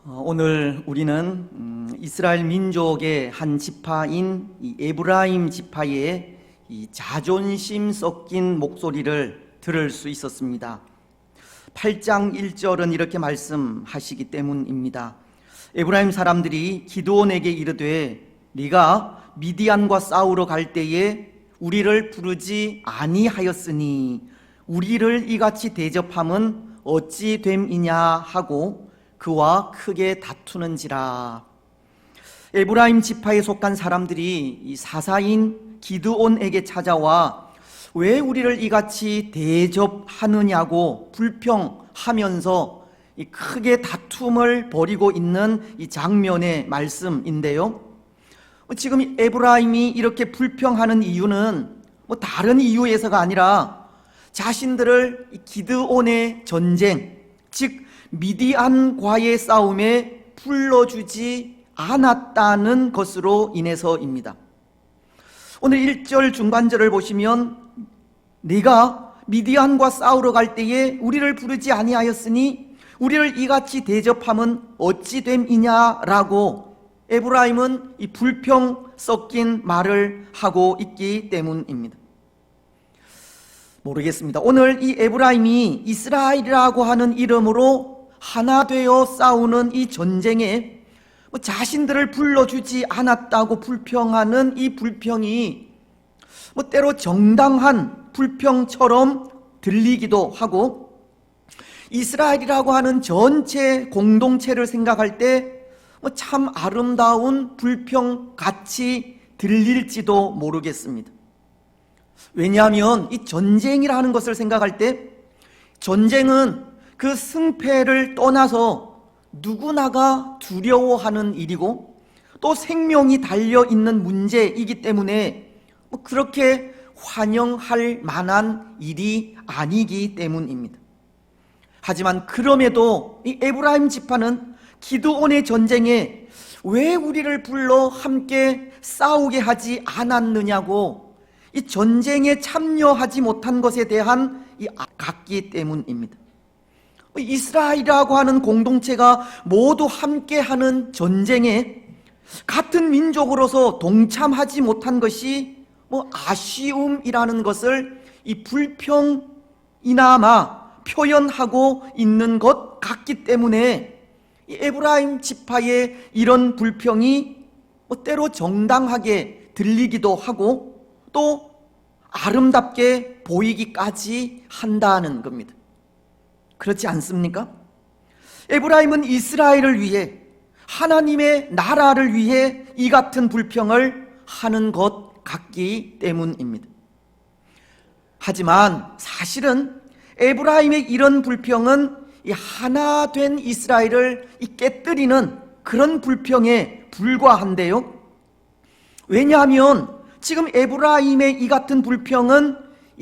오늘 우리는 이스라엘 민족의 한 지파인 이 에브라임 지파의 이 자존심 섞인 목소리를 들을 수 있었습니다. 8장 1절은 이렇게 말씀하시기 때문입니다. 에브라임 사람들이 기드온에게 이르되 네가 미디안과 싸우러 갈 때에 우리를 부르지 아니하였으니 우리를 이같이 대접함은 어찌 됨이냐 하고 그와 크게 다투는지라. 에브라임 지파에 속한 사람들이 이 사사인 기드온에게 찾아와 왜 우리를 이같이 대접하느냐고 불평하면서 이 크게 다툼을 벌이고 있는 이 장면의 말씀인데요, 지금 에브라임이 이렇게 불평하는 이유는 다른 이유에서가 아니라 자신들을 기드온의 전쟁, 즉 미디안과의 싸움에 불러주지 않았다는 것으로 인해서입니다. 오늘 1절 중반절을 보시면 네가 미디안과 싸우러 갈 때에 우리를 부르지 아니하였으니 우리를 이같이 대접함은 어찌 됨이냐라고 에브라임은 이 불평 섞인 말을 하고 있기 때문입니다. 모르겠습니다. 오늘 이 에브라임이 이스라엘이라고 하는 이름으로 하나 되어 싸우는 이 전쟁에 자신들을 불러주지 않았다고 불평하는 이 불평이 때로 정당한 불평처럼 들리기도 하고, 이스라엘이라고 하는 전체 공동체를 생각할 때 참 아름다운 불평같이 들릴지도 모르겠습니다. 왜냐하면 이 전쟁이라는 것을 생각할 때 전쟁은 그 승패를 떠나서 누구나가 두려워하는 일이고 또 생명이 달려있는 문제이기 때문에 그렇게 환영할 만한 일이 아니기 때문입니다. 하지만 그럼에도 이 에브라임 지파는 기드온의 전쟁에 왜 우리를 불러 함께 싸우게 하지 않았느냐고 이 전쟁에 참여하지 못한 것에 대한 이 아깝기 때문입니다. 이스라엘이라고 하는 공동체가 모두 함께하는 전쟁에 같은 민족으로서 동참하지 못한 것이 아쉬움이라는 것을 이 불평이나마 표현하고 있는 것 같기 때문에 이 에브라임 지파의 이런 불평이 때로 정당하게 들리기도 하고 또 아름답게 보이기까지 한다는 겁니다. 그렇지 않습니까? 에브라임은 이스라엘을 위해, 하나님의 나라를 위해 이 같은 불평을 하는 것 같기 때문입니다. 하지만 사실은 에브라임의 이런 불평은 이 하나 된 이스라엘을 깨뜨리는 그런 불평에 불과한데요, 왜냐하면 지금 에브라임의 이 같은 불평은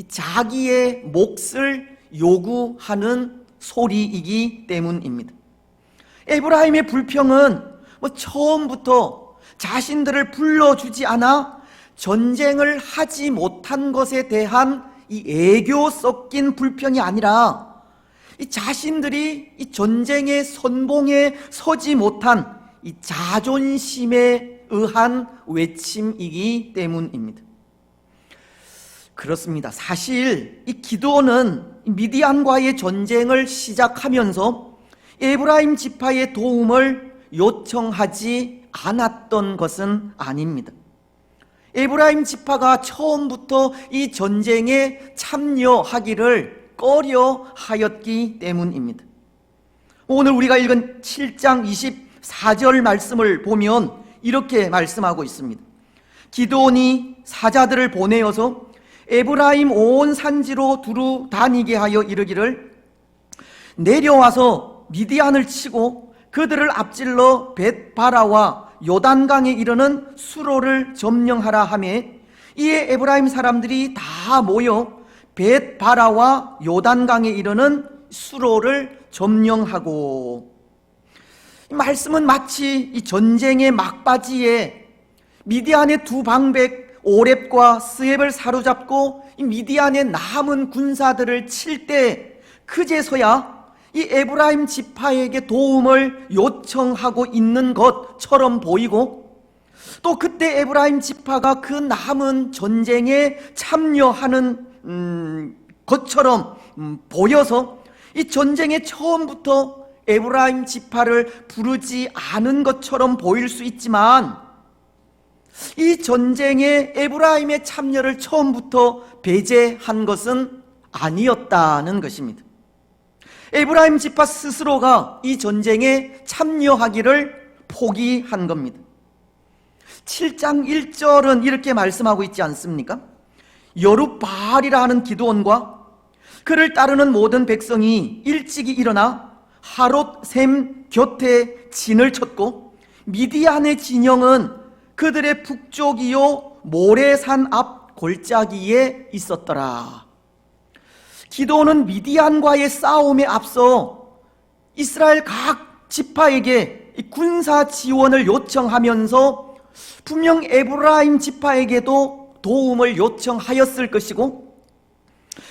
자기의 몫을 요구하는 소리이기 때문입니다. 에브라임의 불평은 처음부터 자신들을 불러주지 않아 전쟁을 하지 못한 것에 대한 이 애교 섞인 불평이 아니라 이 자신들이 이 전쟁의 선봉에 서지 못한 이 자존심에 의한 외침이기 때문입니다. 그렇습니다. 사실 이 기드온은 미디안과의 전쟁을 시작하면서 에브라임 지파의 도움을 요청하지 않았던 것은 아닙니다. 에브라임 지파가 처음부터 이 전쟁에 참여하기를 꺼려하였기 때문입니다. 오늘 우리가 읽은 7장 24절 말씀을 보면 이렇게 말씀하고 있습니다. 기드온이 사자들을 보내어서 에브라임 온 산지로 두루 다니게 하여 이르기를 내려와서 미디안을 치고 그들을 앞질러 벳바라와 요단강에 이르는 수로를 점령하라 하며 이에 에브라임 사람들이 다 모여 벳바라와 요단강에 이르는 수로를 점령하고, 이 말씀은 마치 이 전쟁의 막바지에 미디안의 두 방백 오렙과 스앱을 사로잡고 이 미디안의 남은 군사들을 칠 때 그제서야 이 에브라임 지파에게 도움을 요청하고 있는 것처럼 보이고, 또 그때 에브라임 지파가 그 남은 전쟁에 참여하는 것처럼 보여서 이 전쟁에 처음부터 에브라임 지파를 부르지 않은 것처럼 보일 수 있지만, 이 전쟁에 에브라임의 참여를 처음부터 배제한 것은 아니었다는 것입니다. 에브라임 지파 스스로가 이 전쟁에 참여하기를 포기한 겁니다. 7장 1절은 이렇게 말씀하고 있지 않습니까? 여룻바알이라 하는 기드온과 그를 따르는 모든 백성이 일찍이 일어나 하롯샘 곁에 진을 쳤고, 미디안의 진영은 그들의 북쪽이요 모레산 앞 골짜기에 있었더라. 기드온은 미디안과의 싸움에 앞서 이스라엘 각 지파에게 군사 지원을 요청하면서 분명 에브라임 지파에게도 도움을 요청하였을 것이고,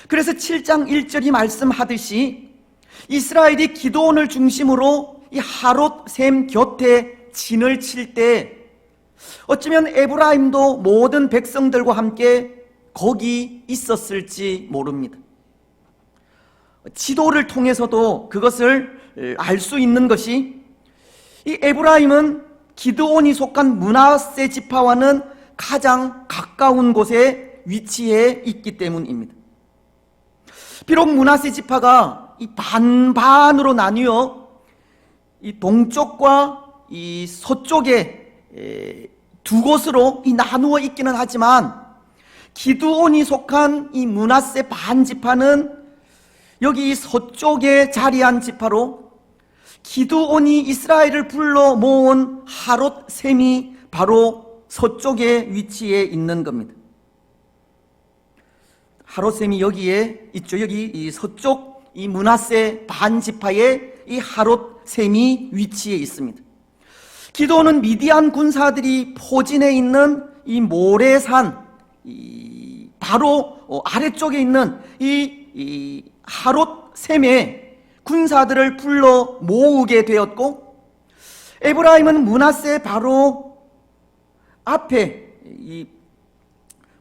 그래서 7장 1절이 말씀하듯이 이스라엘이 기드온을 중심으로 이 하롯샘 곁에 진을 칠 때 어쩌면 에브라임도 모든 백성들과 함께 거기 있었을지 모릅니다. 지도를 통해서도 그것을 알 수 있는 것이, 이 에브라임은 기드온이 속한 므낫세 지파와는 가장 가까운 곳에 위치해 있기 때문입니다. 비록 므낫세 지파가 이 반반으로 나뉘어 이 동쪽과 이 서쪽에 두 곳으로 이 나누어 있기는 하지만, 기드온이 속한 이 므낫세 반 지파는 여기 서쪽에 자리한 지파로, 기드온이 이스라엘을 불러 모은 하롯샘이 바로 서쪽에 위치해 있는 겁니다. 하롯샘이 여기에 있죠. 여기 이 서쪽 이 므낫세 반 지파에 이 하롯샘이 위치해 있습니다. 기드온은 미디안 군사들이 포진해 있는 이 모레산 바로 아래쪽에 있는 이 하롯샘에 군사들을 불러 모으게 되었고, 에브라임은 므낫세 바로 앞에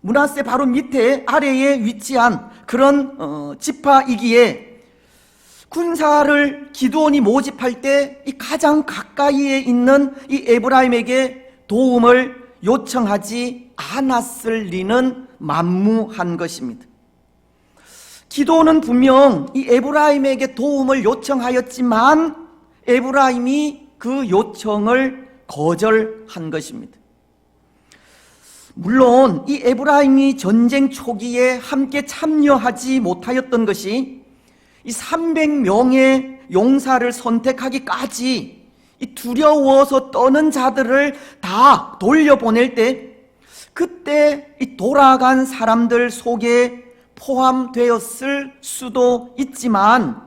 므낫세 바로 밑에 아래에 위치한 그런 지파이기에 군사를 기드온이 모집할 때 이 가장 가까이에 있는 이 에브라임에게 도움을 요청하지 않았을 리는 만무한 것입니다. 기드온은 분명 이 에브라임에게 도움을 요청하였지만 에브라임이 그 요청을 거절한 것입니다. 물론 이 에브라임이 전쟁 초기에 함께 참여하지 못하였던 것이 이 300명의 용사를 선택하기까지 이 두려워서 떠는 자들을 다 돌려보낼 때, 그때 이 돌아간 사람들 속에 포함되었을 수도 있지만,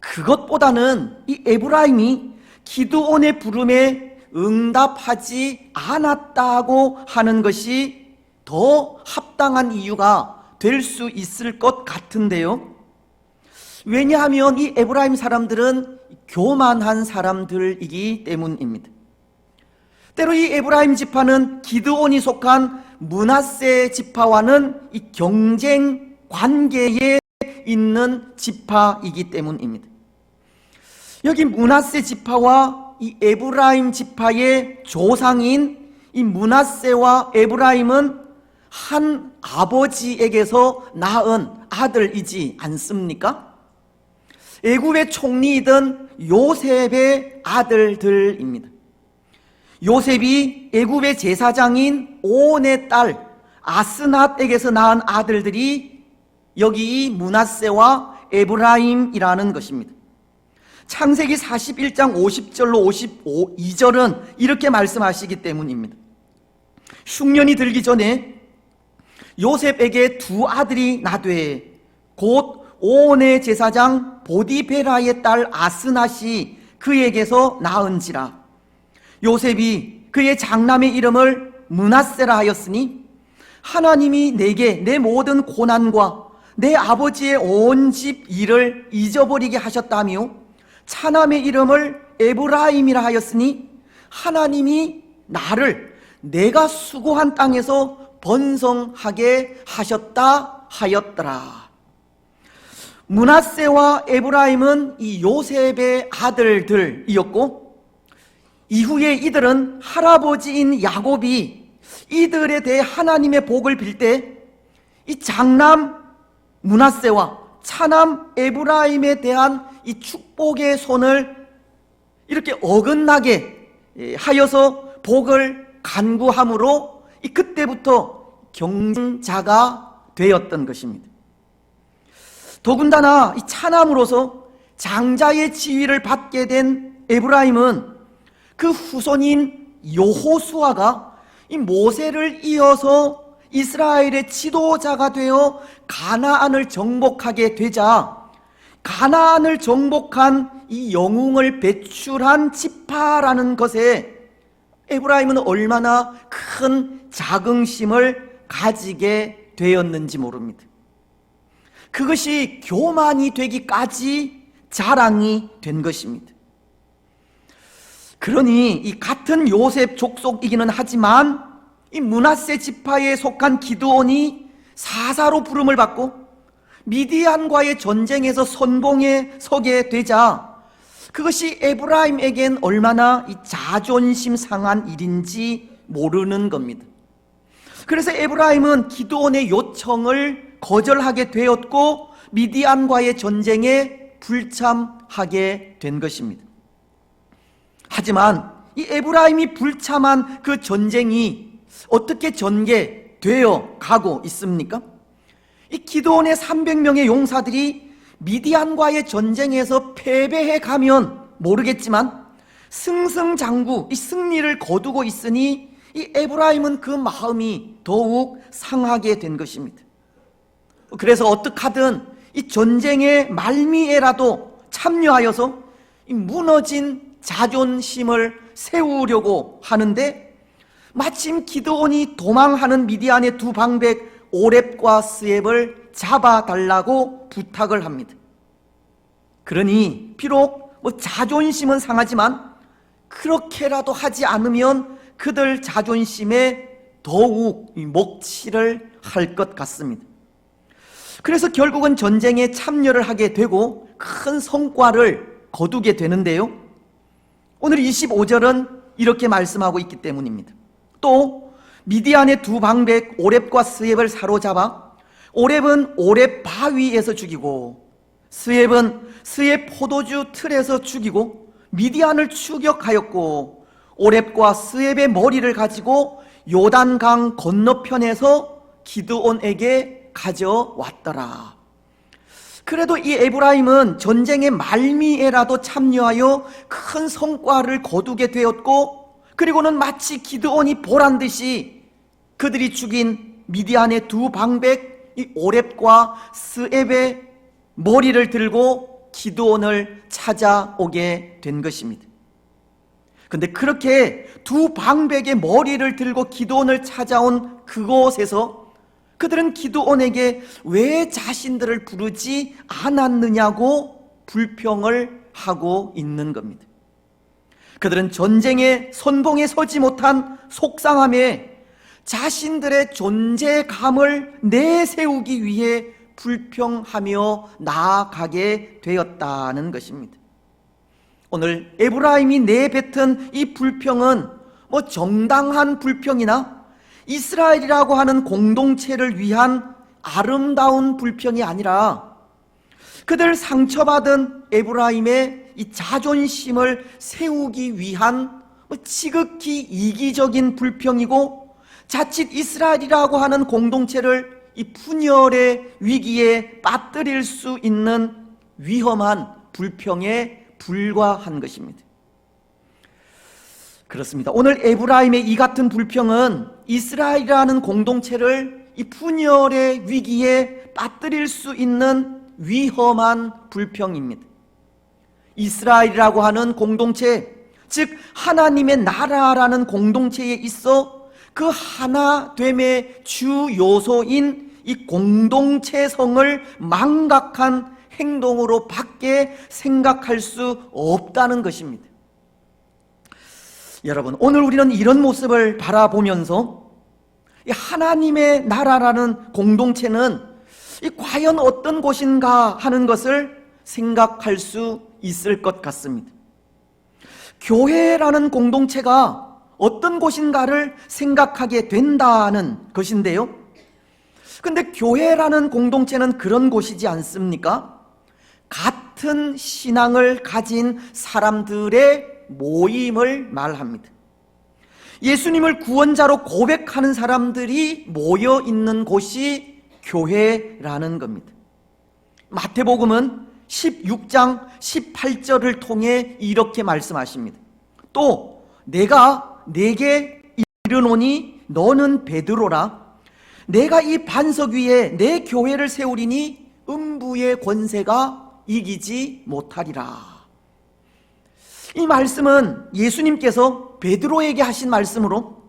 그것보다는 이 에브라임이 기드온의 부름에 응답하지 않았다고 하는 것이 더 합당한 이유가 될 수 있을 것 같은데요. 왜냐하면 이 에브라임 사람들은 교만한 사람들이기 때문입니다. 때로 이 에브라임 지파는 기드온이 속한 므낫세 지파와는 이 경쟁 관계에 있는 지파이기 때문입니다. 여기 므낫세 지파와 이 에브라임 지파의 조상인 이 므낫세와 에브라임은 한 아버지에게서 낳은 아들이지 않습니까? 애굽의 총리이던 요셉의 아들들입니다. 요셉이 애굽의 제사장인 온의 딸 아스낫에게서 낳은 아들들이 여기 므낫세와 에브라임이라는 것입니다. 창세기 41장 50절로 52절은 이렇게 말씀하시기 때문입니다. 흉년이 들기 전에 요셉에게 두 아들이 나되 곧 온의 제사장 보디베라의 딸 아스낫이 그에게서 낳은지라. 요셉이 그의 장남의 이름을 므낫세라 하였으니 하나님이 내게 내 모든 고난과 내 아버지의 온 집 일을 잊어버리게 하셨다며 차남의 이름을 에브라임이라 하였으니 하나님이 나를 내가 수고한 땅에서 번성하게 하셨다 하였더라. 므낫세와 에브라임은 이 요셉의 아들들이었고, 이후에 이들은 할아버지인 야곱이 이들에 대해 하나님의 복을 빌 때 이 장남 므낫세와 차남 에브라임에 대한 이 축복의 손을 이렇게 어긋나게 하여서 복을 간구함으로 그때부터 경쟁자가 되었던 것입니다. 더군다나 이 차남으로서 장자의 지위를 받게 된 에브라임은 그 후손인 여호수아가 이 모세를 이어서 이스라엘의 지도자가 되어 가나안을 정복하게 되자 가나안을 정복한 이 영웅을 배출한 지파라는 것에 에브라임은 얼마나 큰 자긍심을 가지게 되었는지 모릅니다. 그것이 교만이 되기까지 자랑이 된 것입니다. 그러니 이 같은 요셉 족속이기는 하지만 이 므낫세 지파에 속한 기드온이 사사로 부름을 받고 미디안과의 전쟁에서 선봉에 서게 되자 그것이 에브라임에겐 얼마나 이 자존심 상한 일인지 모르는 겁니다. 그래서 에브라임은 기드온의 요청을 거절하게 되었고 미디안과의 전쟁에 불참하게 된 것입니다. 하지만 이 에브라임이 불참한 그 전쟁이 어떻게 전개되어 가고 있습니까? 이 기드온의 300명의 용사들이 미디안과의 전쟁에서 패배해 가면 모르겠지만 승승장구 이 승리를 거두고 있으니 이 에브라임은 그 마음이 더욱 상하게 된 것입니다. 그래서 어떻게 하든 이 전쟁의 말미에라도 참여하여서 이 무너진 자존심을 세우려고 하는데 마침 기드온이 도망하는 미디안의 두 방백 오렙과 스앱을 잡아달라고 부탁을 합니다. 그러니 비록 자존심은 상하지만 그렇게라도 하지 않으면 그들 자존심에 더욱 먹칠을 할 것 같습니다. 그래서 결국은 전쟁에 참여를 하게 되고 큰 성과를 거두게 되는데요, 오늘 25절은 이렇게 말씀하고 있기 때문입니다. 또 미디안의 두 방백 오렙과 스앱을 사로잡아 오렙은 오렙 바위에서 죽이고 스앱은 스앱 포도주 틀에서 죽이고 미디안을 추격하였고 오렙과 스앱의 머리를 가지고 요단강 건너편에서 기드온에게 가져왔더라. 그래도 이 에브라임은 전쟁의 말미에라도 참여하여 큰 성과를 거두게 되었고, 그리고는 마치 기드온이 보란듯이 그들이 죽인 미디안의 두 방백 이 오렙과 스앱의 머리를 들고 기드온을 찾아오게 된 것입니다. 근데 그렇게 두 방백의 머리를 들고 기드온을 찾아온 그곳에서 그들은 기드온에게 왜 자신들을 부르지 않았느냐고 불평을 하고 있는 겁니다. 그들은 전쟁의 선봉에 서지 못한 속상함에 자신들의 존재감을 내세우기 위해 불평하며 나아가게 되었다는 것입니다. 오늘 에브라임이 내뱉은 이 불평은 정당한 불평이나 이스라엘이라고 하는 공동체를 위한 아름다운 불평이 아니라 그들 상처받은 에브라임의 이 자존심을 세우기 위한 지극히 이기적인 불평이고, 자칫 이스라엘이라고 하는 공동체를 이 분열의 위기에 빠뜨릴 수 있는 위험한 불평에 불과한 것입니다. 그렇습니다. 오늘 에브라임의 이 같은 불평은 이스라엘이라는 공동체를 이 분열의 위기에 빠뜨릴 수 있는 위험한 불평입니다. 이스라엘이라고 하는 공동체, 즉 하나님의 나라라는 공동체에 있어 그 하나됨의 주 요소인 이 공동체성을 망각한 행동으로 밖에 생각할 수 없다는 것입니다. 여러분, 오늘 우리는 이런 모습을 바라보면서 이 하나님의 나라라는 공동체는 과연 어떤 곳인가 하는 것을 생각할 수 있을 것 같습니다. 교회라는 공동체가 어떤 곳인가를 생각하게 된다는 것인데요. 근데 교회라는 공동체는 그런 곳이지 않습니까? 같은 신앙을 가진 사람들의 모임을 말합니다. 예수님을 구원자로 고백하는 사람들이 모여 있는 곳이 교회라는 겁니다. 마태복음은 16장 18절을 통해 이렇게 말씀하십니다. 또 내가 네게 이르노니 너는 베드로라. 내가 이 반석 위에 내 교회를 세우리니 음부의 권세가 이기지 못하리라. 이 말씀은 예수님께서 베드로에게 하신 말씀으로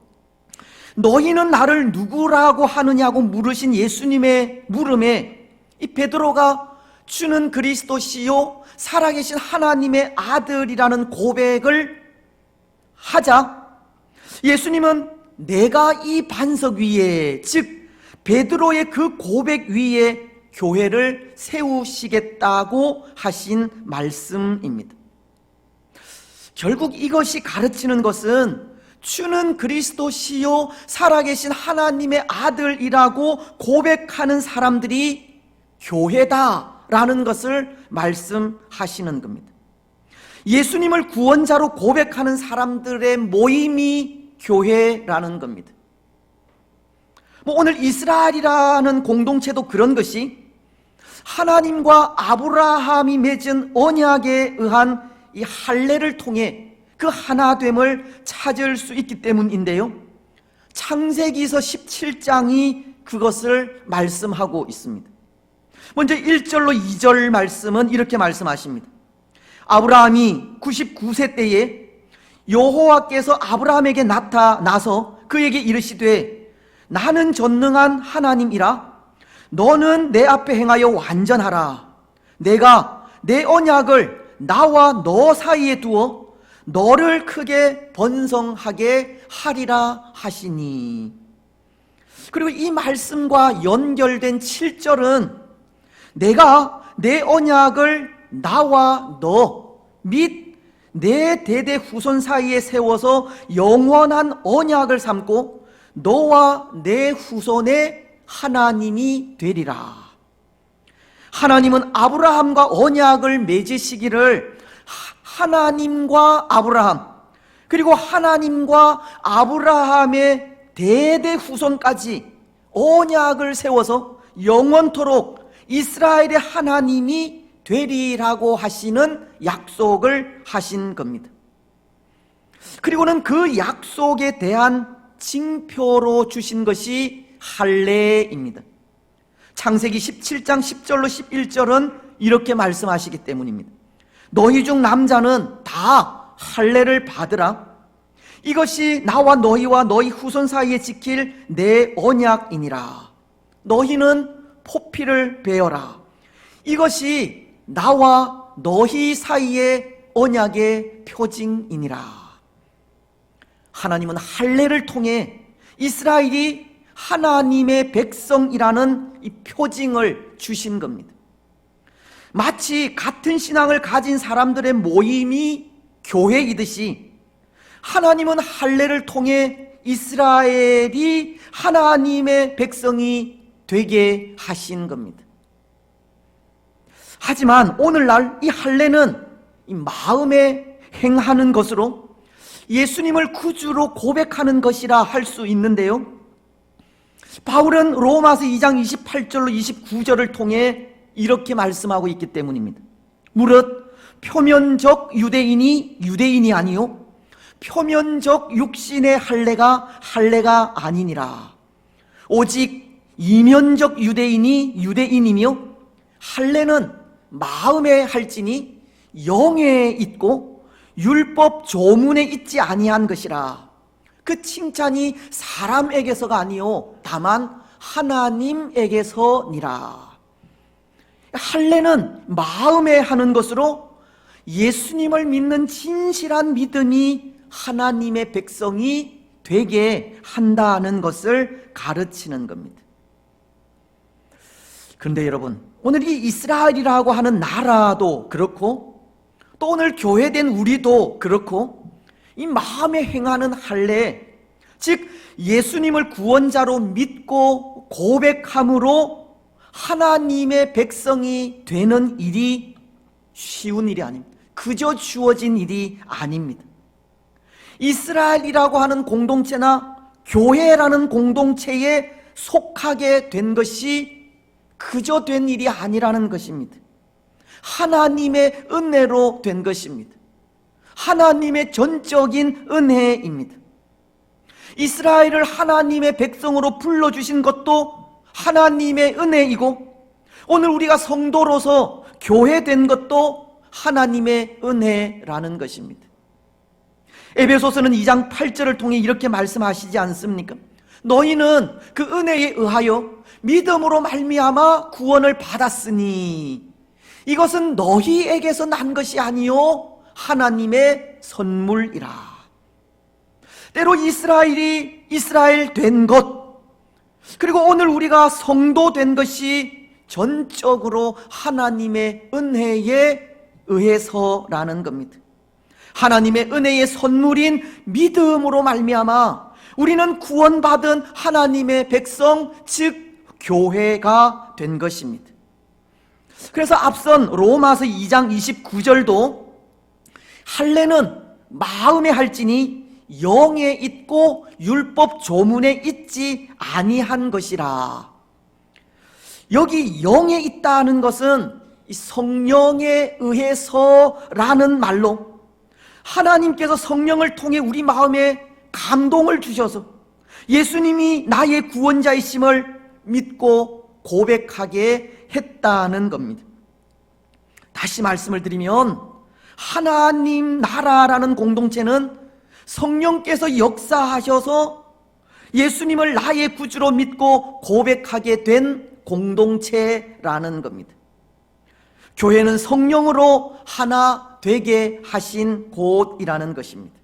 너희는 나를 누구라고 하느냐고 물으신 예수님의 물음에 이 베드로가 주는 그리스도시요 살아계신 하나님의 아들이라는 고백을 하자 예수님은 내가 이 반석 위에, 즉 베드로의 그 고백 위에 교회를 세우시겠다고 하신 말씀입니다. 결국 이것이 가르치는 것은 주는 그리스도시요 살아계신 하나님의 아들이라고 고백하는 사람들이 교회다라는 것을 말씀하시는 겁니다. 예수님을 구원자로 고백하는 사람들의 모임이 교회라는 겁니다. 오늘 이스라엘이라는 공동체도 그런 것이 하나님과 아브라함이 맺은 언약에 의한 이 할례를 통해 그 하나됨을 찾을 수 있기 때문인데요. 창세기서 17장이 그것을 말씀하고 있습니다. 먼저 1절로 2절 말씀은 이렇게 말씀하십니다. 아브라함이 99세 때에 여호와께서 아브라함에게 나타나서 그에게 이르시되 나는 전능한 하나님이라 너는 내 앞에 행하여 완전하라. 내가 내 언약을 나와 너 사이에 두어 너를 크게 번성하게 하리라 하시니. 그리고 이 말씀과 연결된 7절은 내가 내 언약을 나와 너 및 내 대대 후손 사이에 세워서 영원한 언약을 삼고 너와 내 후손의 하나님이 되리라. 하나님은 아브라함과 언약을 맺으시기를 하나님과 아브라함 그리고 하나님과 아브라함의 대대 후손까지 언약을 세워서 영원토록 이스라엘의 하나님이 되리라고 하시는 약속을 하신 겁니다. 그리고는 그 약속에 대한 징표로 주신 것이 할례입니다. 창세기 17장 10절로 11절은 이렇게 말씀하시기 때문입니다. 너희 중 남자는 다 할례를 받으라. 이것이 나와 너희와 너희 후손 사이에 지킬 내 언약이니라. 너희는 포피를 베어라. 이것이 나와 너희 사이의 언약의 표징이니라. 하나님은 할례를 통해 이스라엘이 하나님의 백성이라는 이 표징을 주신 겁니다. 마치 같은 신앙을 가진 사람들의 모임이 교회이듯이 하나님은 할례를 통해 이스라엘이 하나님의 백성이 되게 하신 겁니다. 하지만 오늘날 이 할례는 이 마음에 행하는 것으로 예수님을 구주로 고백하는 것이라 할 수 있는데요. 바울은 로마서 2장 28절로 29절을 통해 이렇게 말씀하고 있기 때문입니다. 무릇 표면적 유대인이 유대인이 아니요 표면적 육신의 할례가 아니니라. 오직 이면적 유대인이 유대인이며 할례는 마음에 할지니 영에 있고 율법 조문에 있지 아니한 것이라. 그 칭찬이 사람에게서가 아니요 다만 하나님에게서니라. 할례는 마음에 하는 것으로 예수님을 믿는 진실한 믿음이 하나님의 백성이 되게 한다는 것을 가르치는 겁니다. 그런데 여러분, 오늘 이 이스라엘이라고 하는 나라도 그렇고 또 오늘 교회된 우리도 그렇고 이 마음에 행하는 할례, 즉 예수님을 구원자로 믿고 고백함으로 하나님의 백성이 되는 일이 쉬운 일이 아닙니다. 그저 주어진 일이 아닙니다. 이스라엘이라고 하는 공동체나 교회라는 공동체에 속하게 된 것이 그저 된 일이 아니라는 것입니다. 하나님의 은혜로 된 것입니다. 하나님의 전적인 은혜입니다. 이스라엘을 하나님의 백성으로 불러주신 것도 하나님의 은혜이고 오늘 우리가 성도로서 교회된 것도 하나님의 은혜라는 것입니다. 에베소서는 2장 8절을 통해 이렇게 말씀하시지 않습니까? 너희는 그 은혜에 의하여 믿음으로 말미암아 구원을 받았으니 이것은 너희에게서 난 것이 아니요 하나님의 선물이라. 때로 이스라엘이 이스라엘 된 것, 그리고 오늘 우리가 성도 된 것이 전적으로 하나님의 은혜에 의해서라는 겁니다. 하나님의 은혜의 선물인 믿음으로 말미암아 우리는 구원받은 하나님의 백성, 즉 교회가 된 것입니다. 그래서 앞선 로마서 2장 29절도 할례는 마음에 할지니 영에 있고 율법 조문에 있지 아니한 것이라. 여기 영에 있다는 것은 성령에 의해서라는 말로 하나님께서 성령을 통해 우리 마음에 감동을 주셔서 예수님이 나의 구원자이심을 믿고 고백하게 했다는 겁니다. 다시 말씀을 드리면 하나님 나라라는 공동체는 성령께서 역사하셔서 예수님을 나의 구주로 믿고 고백하게 된 공동체라는 겁니다. 교회는 성령으로 하나 되게 하신 곳이라는 것입니다.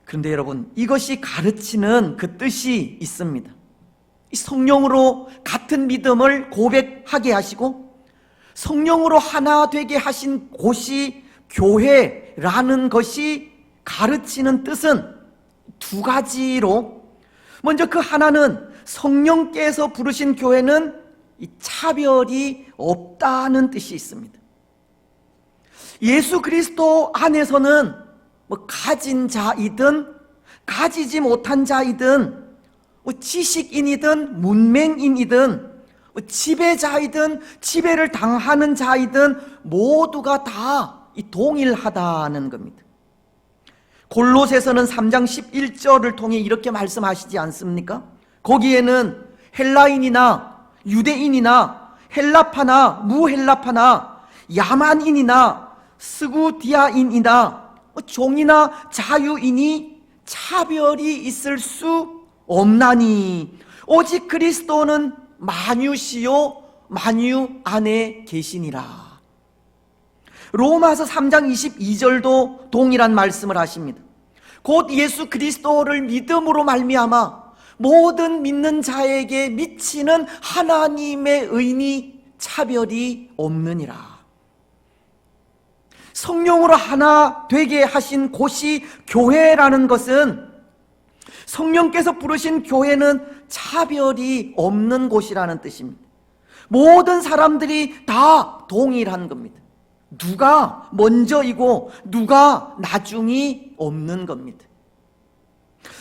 그런데 여러분, 이것이 가르치는 그 뜻이 있습니다. 성령으로 같은 믿음을 고백하게 하시고 성령으로 하나 되게 하신 곳이 교회라는 것이 가르치는 뜻은 두 가지로, 먼저 그 하나는 성령께서 부르신 교회는 이 차별이 없다는 뜻이 있습니다. 예수 그리스도 안에서는 가진 자이든 가지지 못한 자이든 지식인이든 문맹인이든 지배자이든 지배를 당하는 자이든 모두가 다 동일하다는 겁니다. 골로새서는 3장 11절을 통해 이렇게 말씀하시지 않습니까? 거기에는 헬라인이나 유대인이나 헬라파나 무헬라파나 야만인이나 스구디아인이나 종이나 자유인이 차별이 있을 수 없나니 오직 그리스도는 만유시요 만유 안에 계시니라. 로마서 3장 22절도 동일한 말씀을 하십니다. 곧 예수 그리스도를 믿음으로 말미암아 모든 믿는 자에게 미치는 하나님의 의니 차별이 없느니라. 성령으로 하나 되게 하신 곳이 교회라는 것은 성령께서 부르신 교회는 차별이 없는 곳이라는 뜻입니다. 모든 사람들이 다 동일한 겁니다. 누가 먼저이고 누가 나중이 없는 겁니다.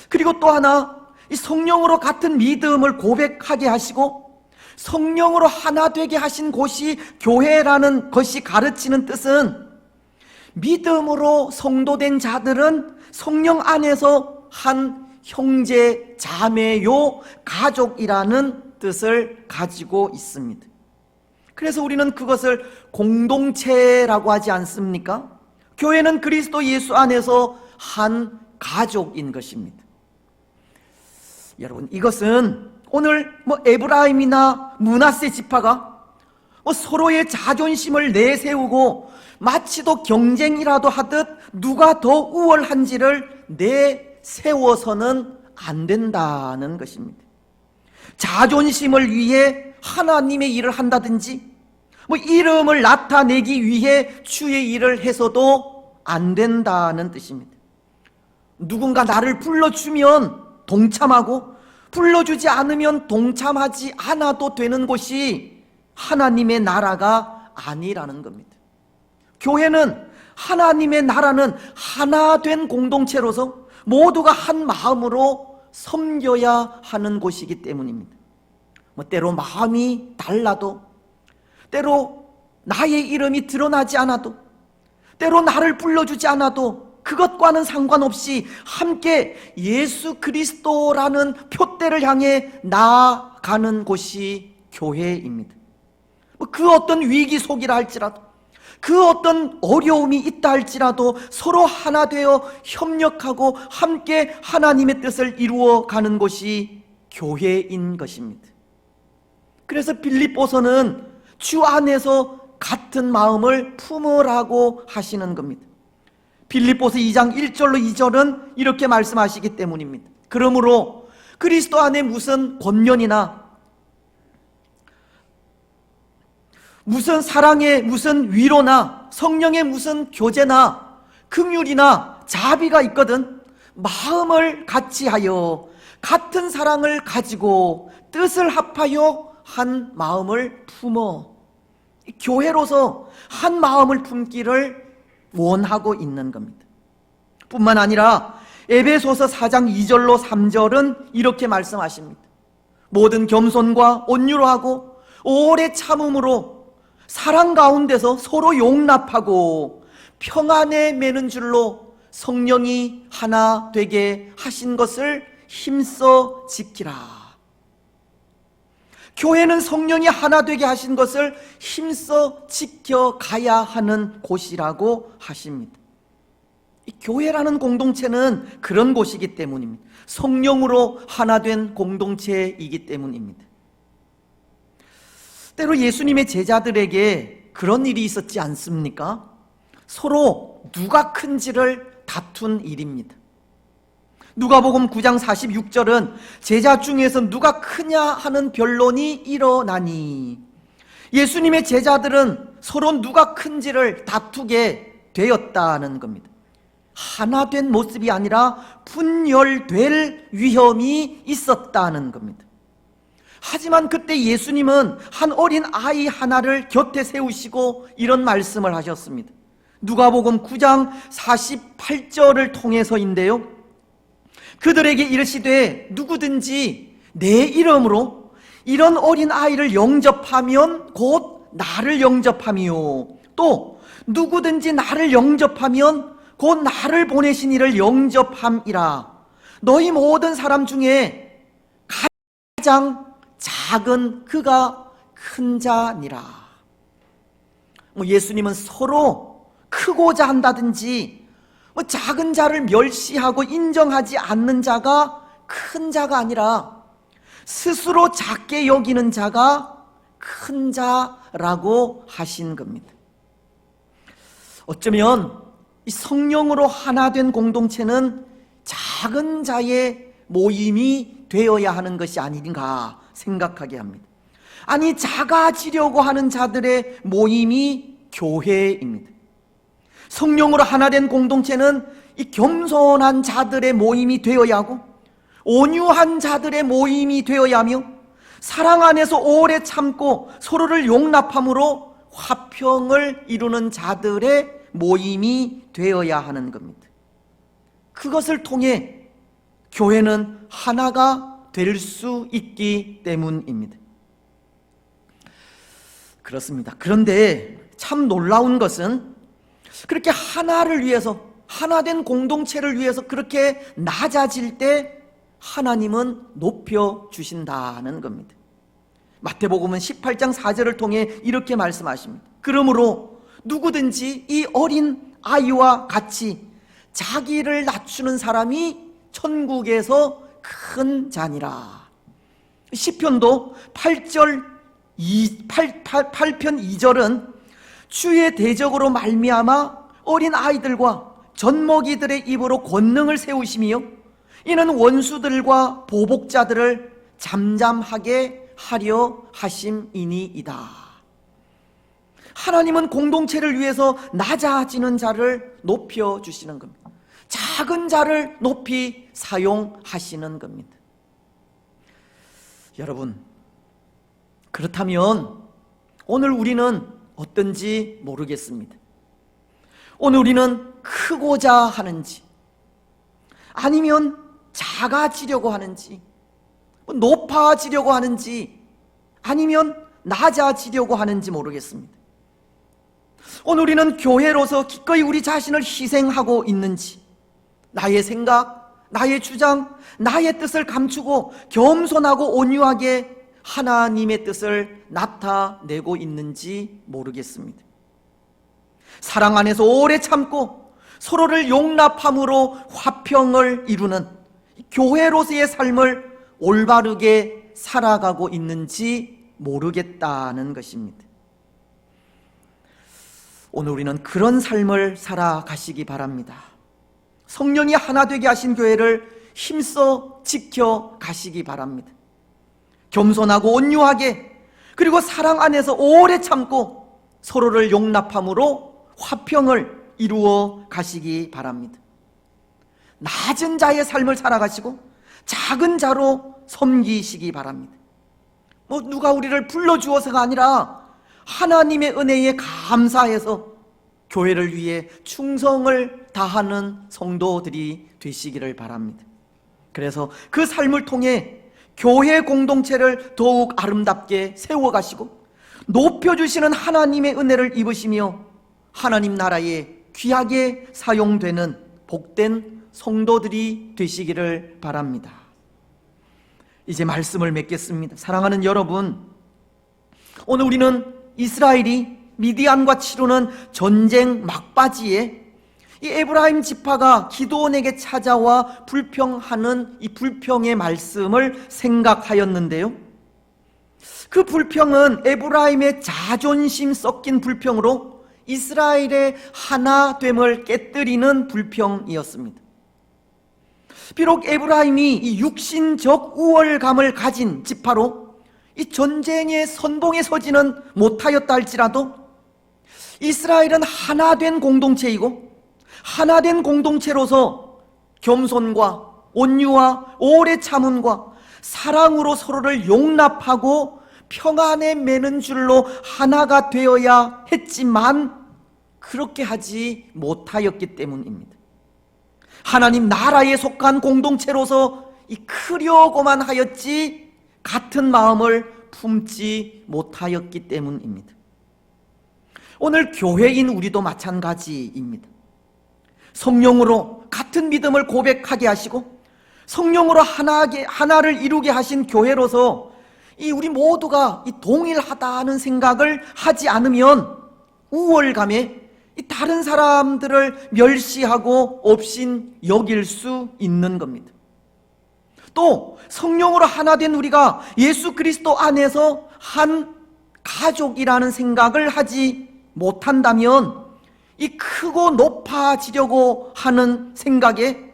그리고 또 하나, 이 성령으로 같은 믿음을 고백하게 하시고 성령으로 하나 되게 하신 곳이 교회라는 것이 가르치는 뜻은 믿음으로 성도된 자들은 성령 안에서 한 형제, 자매요, 가족이라는 뜻을 가지고 있습니다. 그래서 우리는 그것을 공동체라고 하지 않습니까? 교회는 그리스도 예수 안에서 한 가족인 것입니다. 여러분, 이것은 오늘 에브라임이나 므낫세 지파가 서로의 자존심을 내세우고 마치도 경쟁이라도 하듯 누가 더 우월한지를 내세워서는 안 된다는 것입니다. 자존심을 위해 하나님의 일을 한다든지 이름을 나타내기 위해 주의 일을 해서도 안 된다는 뜻입니다. 누군가 나를 불러주면 동참하고 불러주지 않으면 동참하지 않아도 되는 곳이 하나님의 나라가 아니라는 겁니다. 교회는, 하나님의 나라는 하나 된 공동체로서 모두가 한 마음으로 섬겨야 하는 곳이기 때문입니다. 때로 마음이 달라도, 때로 나의 이름이 드러나지 않아도, 때로 나를 불러주지 않아도 그것과는 상관없이 함께 예수 그리스도라는 표대를 향해 나아가는 곳이 교회입니다. 그 어떤 위기 속이라 할지라도, 그 어떤 어려움이 있다 할지라도 서로 하나 되어 협력하고 함께 하나님의 뜻을 이루어가는 곳이 교회인 것입니다. 그래서 빌립보서는 주 안에서 같은 마음을 품으라고 하시는 겁니다. 빌립보서 2장 1절로 2절은 이렇게 말씀하시기 때문입니다. 그러므로 그리스도 안에 무슨 권면이나 무슨 사랑의 무슨 위로나 성령의 무슨 교제나 긍휼이나 자비가 있거든 마음을 같이하여 같은 사랑을 가지고 뜻을 합하여 한 마음을 품어, 교회로서 한 마음을 품기를 원하고 있는 겁니다. 뿐만 아니라 에베소서 4장 2절로 3절은 이렇게 말씀하십니다. 모든 겸손과 온유로 하고 오래 참음으로 사랑 가운데서 서로 용납하고 평안에 매는 줄로 성령이 하나 되게 하신 것을 힘써 지키라. 교회는 성령이 하나 되게 하신 것을 힘써 지켜가야 하는 곳이라고 하십니다. 이 교회라는 공동체는 그런 곳이기 때문입니다. 성령으로 하나 된 공동체이기 때문입니다. 때로 예수님의 제자들에게 그런 일이 있었지 않습니까? 서로 누가 큰지를 다툰 일입니다. 누가복음 9장 46절은 제자 중에서 누가 크냐 하는 변론이 일어나니, 예수님의 제자들은 서로 누가 큰지를 다투게 되었다는 겁니다. 하나 된 모습이 아니라 분열될 위험이 있었다는 겁니다. 하지만 그때 예수님은 한 어린 아이 하나를 곁에 세우시고 이런 말씀을 하셨습니다. 누가복음 9장 48절을 통해서인데요, 그들에게 이르시되 누구든지 내 이름으로 이런 어린 아이를 영접하면 곧 나를 영접하며, 또 누구든지 나를 영접하면 곧 나를 보내신 이를 영접함이라. 너희 모든 사람 중에 가장 작은 그가 큰 자니라. 예수님은 서로 크고자 한다든지 작은 자를 멸시하고 인정하지 않는 자가 큰 자가 아니라 스스로 작게 여기는 자가 큰 자라고 하신 겁니다. 어쩌면 이 성령으로 하나 된 공동체는 작은 자의 모임이 되어야 하는 것이 아닌가 생각하게 합니다. 아니, 작아지려고 하는 자들의 모임이 교회입니다. 성령으로 하나 된 공동체는 이 겸손한 자들의 모임이 되어야 하고 온유한 자들의 모임이 되어야 하며 사랑 안에서 오래 참고 서로를 용납함으로 화평을 이루는 자들의 모임이 되어야 하는 겁니다. 그것을 통해 교회는 하나가 될 수 있기 때문입니다. 그렇습니다. 그런데 참 놀라운 것은 그렇게 하나를 위해서, 하나된 공동체를 위해서 그렇게 낮아질 때 하나님은 높여주신다는 겁니다. 마태복음은 18장 4절을 통해 이렇게 말씀하십니다. 그러므로 누구든지 이 어린 아이와 같이 자기를 낮추는 사람이 천국에서 큰 잔이라. 시편도 8편 2절은 주의 대적으로 말미암아 어린 아이들과 젖먹이들의 입으로 권능을 세우시며 이는 원수들과 보복자들을 잠잠하게 하려 하심이니이다. 하나님은 공동체를 위해서 낮아지는 자를 높여주시는 겁니다. 작은 자를 높이 사용하시는 겁니다. 여러분, 그렇다면 오늘 우리는 어떤지 모르겠습니다. 오늘 우리는 크고자 하는지, 아니면 작아지려고 하는지, 높아지려고 하는지, 아니면 낮아지려고 하는지 모르겠습니다. 오늘 우리는 교회로서 기꺼이 우리 자신을 희생하고 있는지, 나의 생각, 나의 주장, 나의 뜻을 감추고 겸손하고 온유하게 하나님의 뜻을 나타내고 있는지 모르겠습니다. 사랑 안에서 오래 참고 서로를 용납함으로 화평을 이루는 교회로서의 삶을 올바르게 살아가고 있는지 모르겠다는 것입니다. 오늘 우리는 그런 삶을 살아가시기 바랍니다. 성령이 하나 되게 하신 교회를 힘써 지켜가시기 바랍니다. 겸손하고 온유하게, 그리고 사랑 안에서 오래 참고 서로를 용납함으로 화평을 이루어 가시기 바랍니다. 낮은 자의 삶을 살아가시고 작은 자로 섬기시기 바랍니다. 누가 우리를 불러주어서가 아니라 하나님의 은혜에 감사해서 교회를 위해 충성을 다하는 성도들이 되시기를 바랍니다. 그래서 그 삶을 통해 교회 공동체를 더욱 아름답게 세워가시고 높여주시는 하나님의 은혜를 입으시며 하나님 나라에 귀하게 사용되는 복된 성도들이 되시기를 바랍니다. 이제 말씀을 맺겠습니다. 사랑하는 여러분, 오늘 우리는 이스라엘이 미디안과 치르는 전쟁 막바지에 이 에브라임 지파가 기드온에게 찾아와 불평하는 이 불평의 말씀을 생각하였는데요, 그 불평은 에브라임의 자존심 섞인 불평으로 이스라엘의 하나됨을 깨뜨리는 불평이었습니다. 비록 에브라임이 이 육신적 우월감을 가진 지파로 이 전쟁의 선봉에 서지는 못하였다 할지라도 이스라엘은 하나된 공동체이고 하나된 공동체로서 겸손과 온유와 오래 참음과 사랑으로 서로를 용납하고 평안에 매는 줄로 하나가 되어야 했지만 그렇게 하지 못하였기 때문입니다. 하나님 나라에 속한 공동체로서 이 크려고만 하였지 같은 마음을 품지 못하였기 때문입니다. 오늘 교회인 우리도 마찬가지입니다. 성령으로 같은 믿음을 고백하게 하시고 성령으로 하나를 이루게 하신 교회로서 이 우리 모두가 이 동일하다는 생각을 하지 않으면 우월감에 이 다른 사람들을 멸시하고 업신 여길 수 있는 겁니다. 또 성령으로 하나 된 우리가 예수 그리스도 안에서 한 가족이라는 생각을 하지 못한다면 이 크고 높아지려고 하는 생각에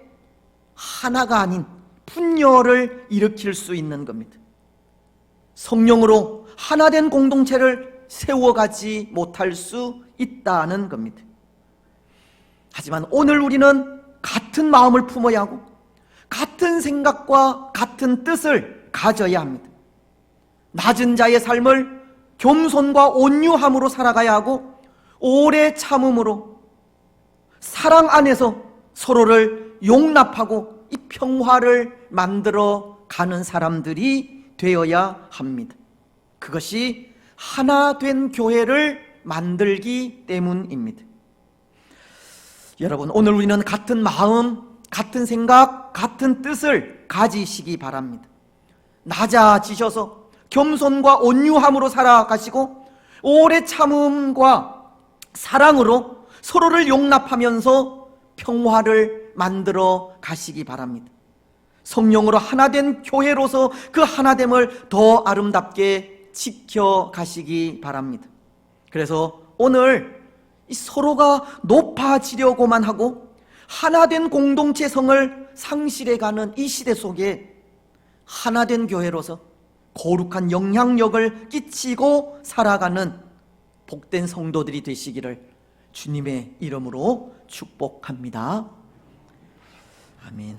하나가 아닌 분열을 일으킬 수 있는 겁니다. 성령으로 하나 된 공동체를 세워가지 못할 수 있다는 겁니다. 하지만 오늘 우리는 같은 마음을 품어야 하고 같은 생각과 같은 뜻을 가져야 합니다. 낮은 자의 삶을 겸손과 온유함으로 살아가야 하고 오래 참음으로 사랑 안에서 서로를 용납하고 이 평화를 만들어 가는 사람들이 되어야 합니다. 그것이 하나 된 교회를 만들기 때문입니다. 여러분, 오늘 우리는 같은 마음, 같은 생각, 같은 뜻을 가지시기 바랍니다. 낮아지셔서 겸손과 온유함으로 살아가시고 오래 참음과 사랑으로 서로를 용납하면서 평화를 만들어 가시기 바랍니다. 성령으로 하나된 교회로서 그 하나됨을 더 아름답게 지켜가시기 바랍니다. 그래서 오늘 이 서로가 높아지려고만 하고 하나된 공동체성을 상실해가는 이 시대 속에 하나된 교회로서 거룩한 영향력을 끼치고 살아가는 복된 성도들이 되시기를 주님의 이름으로 축복합니다. 아멘.